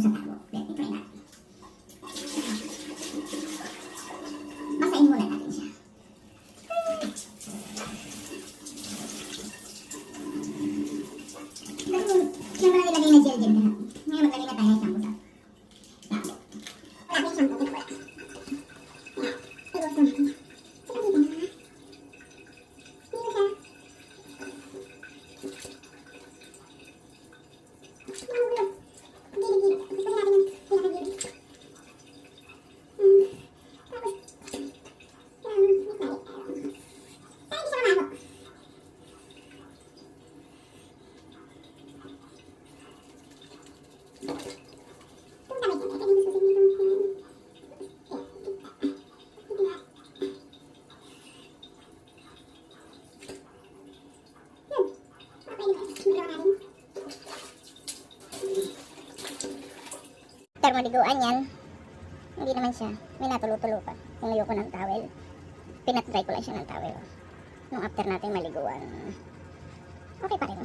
sa tabo. Then, i-try natin. Basahin muna natin siya. Dahil yung mga nilagay na gel dyan kahapon. Ngayon maglagay na tayo ng shampoo sa tabo. Wala yung shampoo. Ito wala. Pero shampoo. Sa kanila na. Dito siya. Magulo. Gilid-gilid. Gusto natin yung pinakagilid. Tapos, para hindi siya mamalo. Itong damit yan, ito yung gusto nitong termoliguan yan. Hindi naman siya. May natulo-tulo pa. Nilayo ko ng towel. Pinat-dry ko lang siya ng towel. Nung after natin maliguan, okay pa rin.